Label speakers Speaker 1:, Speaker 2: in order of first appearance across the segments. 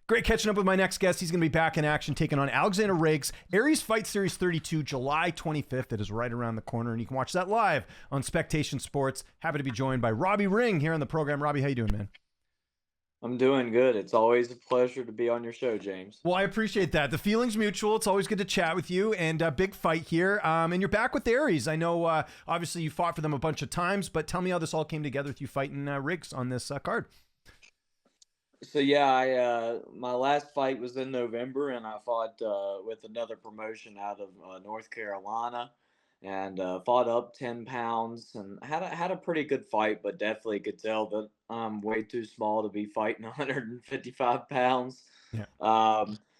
Speaker 1: Great catching up with my next guest. He's going to be back in action, taking on Alexander Riggs. Aries Fight Series 32, July 25th. It is right around the corner, and you can watch that live on Spectation Sports. Happy to be joined by Robbie Ring here on the program. Robbie, how you doing, man?
Speaker 2: I'm doing good. It's always a pleasure to be on your show, James.
Speaker 1: Well, I appreciate that. The feeling's mutual. It's always good to chat with you, and big fight here. And you're back with Aries. I know, obviously, you fought for them a bunch of times, but tell me how this all came together with you fighting Riggs on this card.
Speaker 2: So yeah, my last fight was in November, and I fought with another promotion out of North Carolina, and fought up 10 pounds, and had a pretty good fight, but definitely could tell that I'm way too small to be fighting 155 pounds.
Speaker 1: Yeah.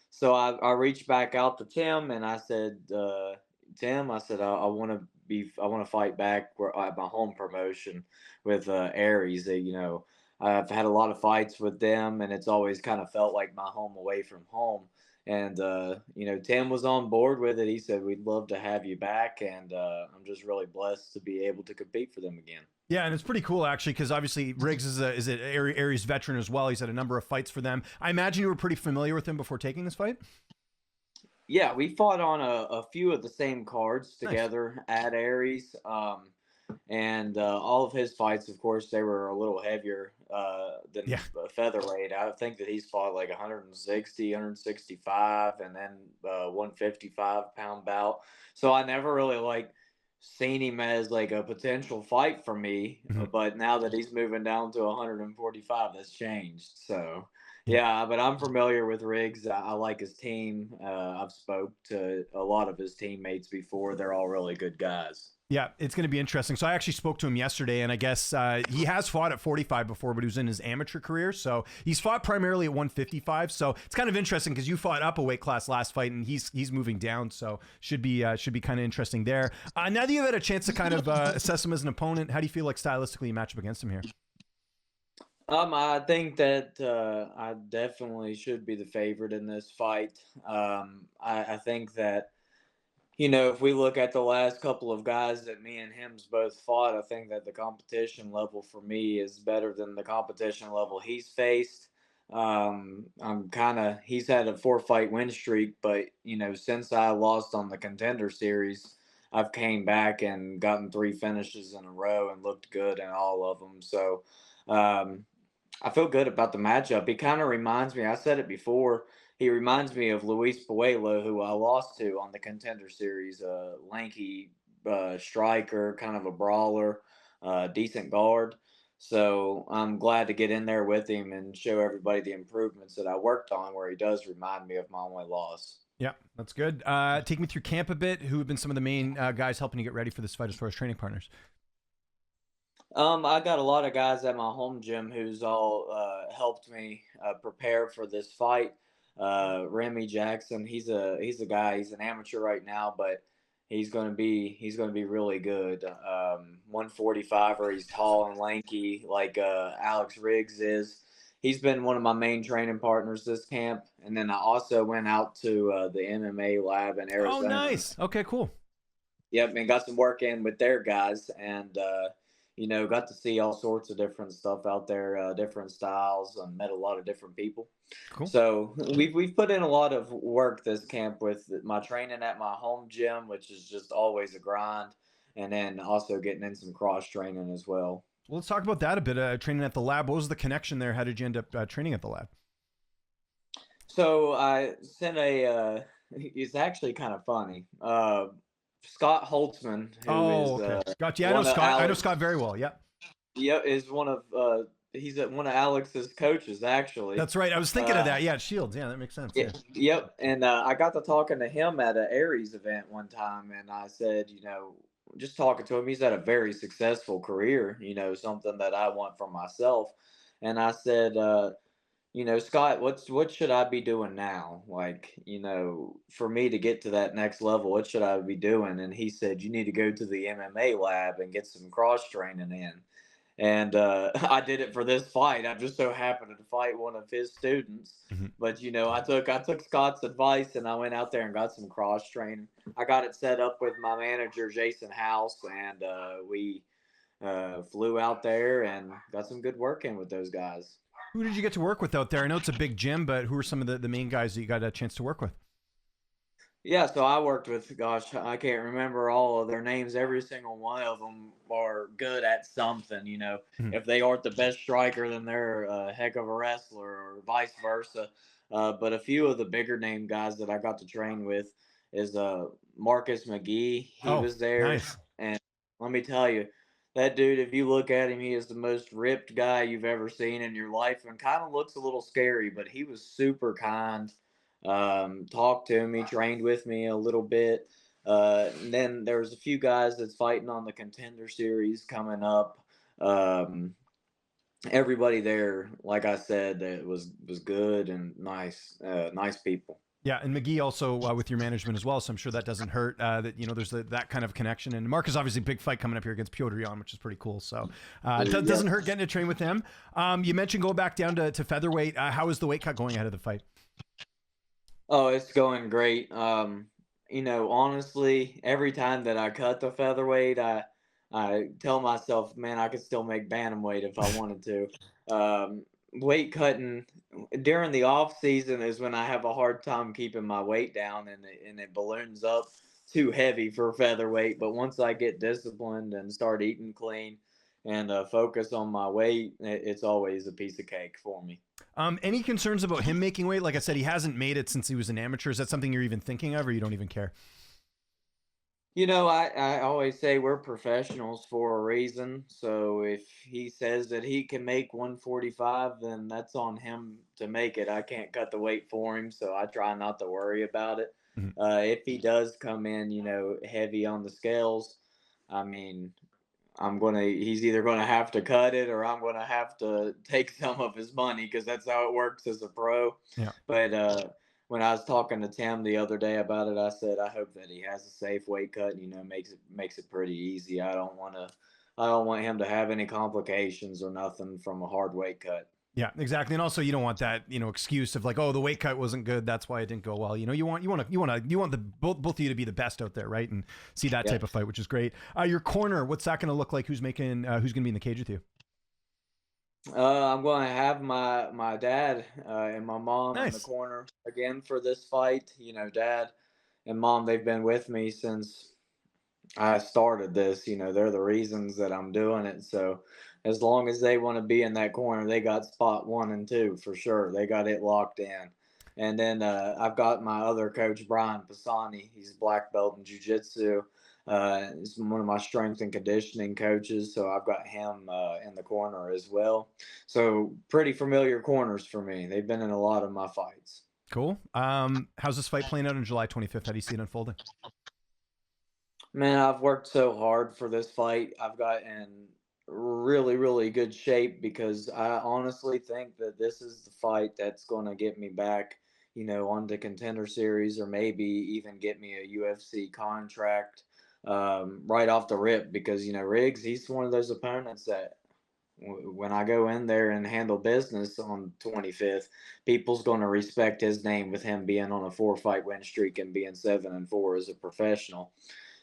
Speaker 2: So I reached back out to Tim, and I said, Tim, I want to fight back at my home promotion with Aries. I've had a lot of fights with them, and it's always kind of felt like my home away from home. And Tim was on board with it. He said, "We'd love to have you back," and I'm just really blessed to be able to compete for them again.
Speaker 1: Yeah, and it's pretty cool actually, because obviously Riggs is an Aries veteran as well. He's had a number of fights for them. I imagine you were pretty familiar with him before taking this fight.
Speaker 2: Yeah, we fought on a few of the same cards together at Aries. And all of his fights, of course, they were a little heavier than featherweight. I think that he's fought like 160, 165, and then 155-pound bout. So I never really seen him as like a potential fight for me.
Speaker 1: Mm-hmm.
Speaker 2: But now that he's moving down to 145, that's changed. So yeah, but I'm familiar with Riggs. I like his team. I've spoke to a lot of his teammates before. They're all really good guys.
Speaker 1: Yeah, it's going to be interesting. So I actually spoke to him yesterday, and I guess he has fought at 45 before, but he was in his amateur career. So he's fought primarily at 155. So it's kind of interesting because you fought up a weight class last fight, and he's moving down. So should be kind of interesting there. Now that you've had a chance to kind of assess him as an opponent, how do you feel like stylistically you match up against him here?
Speaker 2: I think that I definitely should be the favorite in this fight. I think that, if we look at the last couple of guys that me and him's both fought, I think that the competition level for me is better than the competition level he's faced. He's had a 4-fight win streak, but since I lost on the Contender Series, I've came back and gotten 3 finishes in a row and looked good in all of them. So I feel good about the matchup. He kind of reminds me, I said it before, he reminds me of Luis Puello, who I lost to on the Contender Series. Lanky striker, kind of a brawler, decent guard. So I'm glad to get in there with him and show everybody the improvements that I worked on, where he does remind me of my only loss.
Speaker 1: Yeah, that's good. Take me through camp a bit. Who have been some of the main guys helping you get ready for this fight as far as training partners?
Speaker 2: I got a lot of guys at my home gym who's all helped me prepare for this fight. Remy Jackson, he's a guy. He's an amateur right now, but he's gonna be really good. 145er. He's tall and lanky, like Alex Riggs is. He's been one of my main training partners this camp, and then I also went out to the MMA Lab in Arizona.
Speaker 1: Oh, nice. Okay, cool.
Speaker 2: Yep, and got some work in with their guys, and got to see all sorts of different stuff out there, different styles, and met a lot of different people.
Speaker 1: Cool.
Speaker 2: So we've put in a lot of work this camp with my training at my home gym, which is just always a grind, and then also getting in some cross training as well.
Speaker 1: Well, let's talk about that a bit. Training at the lab. What was the connection there? How did you end up training at the lab?
Speaker 2: So I sent it's actually kind of funny. Scott Holtzman, who is
Speaker 1: gotcha. Yeah, I know Scott. I know Scott very well. Yeah.
Speaker 2: Yep, is one of he's one of Alex's coaches, actually.
Speaker 1: That's right. I was thinking of that. Yeah, Shields. Yeah, that makes sense. Yeah.
Speaker 2: Yep. And I got to talking to him at an Aries event one time, and I said, just talking to him, he's had a very successful career, something that I want for myself. And I said, Scott, what should I be doing now? For me to get to that next level, what should I be doing? And he said, you need to go to the MMA Lab and get some cross training in. And I did it for this fight. I just so happened to fight one of his students.
Speaker 1: Mm-hmm.
Speaker 2: But I took Scott's advice, and I went out there and got some cross training. I got it set up with my manager, Jason House, and we flew out there and got some good work in with those guys.
Speaker 1: Who did you get to work with out there? I know it's a big gym, but who are some of the main guys that you got a chance to work with?
Speaker 2: Yeah, so I worked with, gosh, I can't remember all of their names. Every single one of them are good at something.
Speaker 1: Mhm.
Speaker 2: If they aren't the best striker, then they're a heck of a wrestler, or vice versa. But a few of the bigger name guys that I got to train with is Marcus McGee. He
Speaker 1: Oh,
Speaker 2: was there,
Speaker 1: nice.
Speaker 2: and let me tell you, that dude, if you look at him, he is the most ripped guy you've ever seen in your life, and kind of looks a little scary, but he was super kind, talked to me, trained with me a little bit. And then there was a few guys that's fighting on the Contender Series coming up. Um, Everybody there, like I said, that was good and nice, nice people.
Speaker 1: Yeah, and McGee also with your management as well, so I'm sure that doesn't hurt. That there's that kind of connection. And Mark is obviously a big fight coming up here against Piotr Jan, which is pretty cool. So it
Speaker 2: Yeah.
Speaker 1: doesn't hurt getting to train with him. You mentioned going back down to featherweight. How is the weight cut going ahead of the fight?
Speaker 2: Oh, it's going great. Honestly, every time that I cut the featherweight, I tell myself, man, I could still make bantamweight if I wanted to. Weight cutting during the off season is when I have a hard time keeping my weight down, and it balloons up too heavy for featherweight. But once I get disciplined and start eating clean and focus on my weight, it's always a piece of cake for me.
Speaker 1: Any concerns about him making weight? Like I said, he hasn't made it since he was an amateur. Is that something you're even thinking of, or you don't even care?
Speaker 2: I always say we're professionals for a reason. So if he says that he can make 145, then that's on him to make it. I can't cut the weight for him, so I try not to worry about it.
Speaker 1: Mhm.
Speaker 2: If he does come in, heavy on the scales, I mean, he's either gonna have to cut it, or I'm gonna have to take some of his money, because that's how it works as a pro.
Speaker 1: Yeah.
Speaker 2: But when I was talking to Tim the other day about it, I said I hope that he has a safe weight cut, and makes it pretty easy. I don't want him to have any complications or nothing from a hard weight cut.
Speaker 1: Yeah, exactly. And also, you don't want that, excuse of like, oh, the weight cut wasn't good, that's why it didn't go well. You want the both of you to be the best out there, right? And see that
Speaker 2: Yeah.
Speaker 1: type of fight, which is great. Your corner, what's that going to look like? Who's going to be in the cage with you?
Speaker 2: I'm going to have my dad and my mom in the
Speaker 1: Nice.
Speaker 2: corner again for this fight. Dad and mom, they've been with me since I started this. They're the reasons that I'm doing it. So as long as they want to be in that corner, they got spot 1 and 2 for sure. They got it locked in. And then I've got my other coach, Brian Pisani. He's black belt in jiu-jitsu. He's one of my strength and conditioning coaches. So I've got him in the corner as well. So pretty familiar corners for me. They've been in a lot of my fights.
Speaker 1: Cool. How's this fight playing out on July 25th? How do you see it unfolding?
Speaker 2: Man, I've worked so hard for this fight. I've got in really, really good shape, because I honestly think that this is the fight that's going to get me back, on the Contender Series, or maybe even get me a UFC contract right off the rip. Because, Riggs, he's one of those opponents that when I go in there and handle business on 25th, people's going to respect his name, with him being on a 4 fight win streak and being 7-4 as a professional.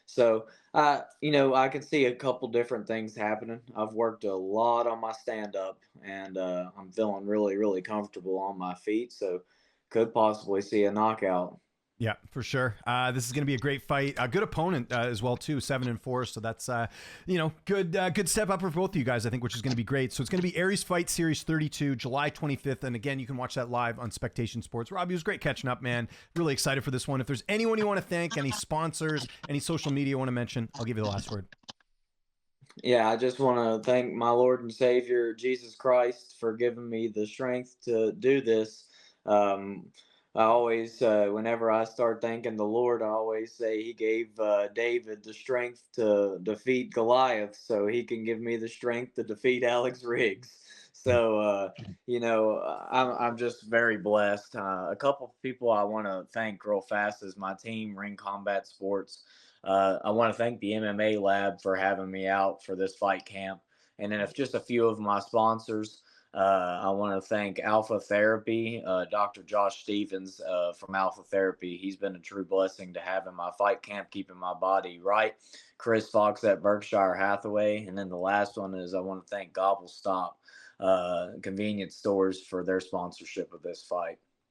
Speaker 2: So, I can see a couple different things happening. I've worked a lot on my stand up, and I'm feeling really, really comfortable on my feet. So, could possibly see a knockout.
Speaker 1: Yeah, for sure. This is going to be a great fight. A good opponent as well too, 7-4. So that's good step up for both of you guys, I think, which is going to be great. So it's going to be Aries Fight Series 32, July 25th, and again, you can watch that live on Spectation Sports. Robbie, it was great catching up, man. Really excited for this one. If there's anyone you want to thank, any sponsors, any social media you want to mention, I'll give you the last word.
Speaker 2: Yeah, I just want to thank my Lord and Savior, Jesus Christ, for giving me the strength to do this. Um, I always, whenever I start thanking the Lord, I always say He gave David the strength to defeat Goliath, so He can give me the strength to defeat Alex Riggs. So, I'm just very blessed. A couple of people I want to thank real fast is my team, Ring Combat Sports. I want to thank the MMA Lab for having me out for this fight camp. And then, if just a few of my sponsors, I want to thank Alpha Therapy, Dr. Josh Stevens from Alpha Therapy. He's been a true blessing to have in my fight camp, keeping my body right. Chris Fox at Berkshire Hathaway. And then the last one is I want to thank Gobble Stop. convenience stores for their sponsorship of this fight.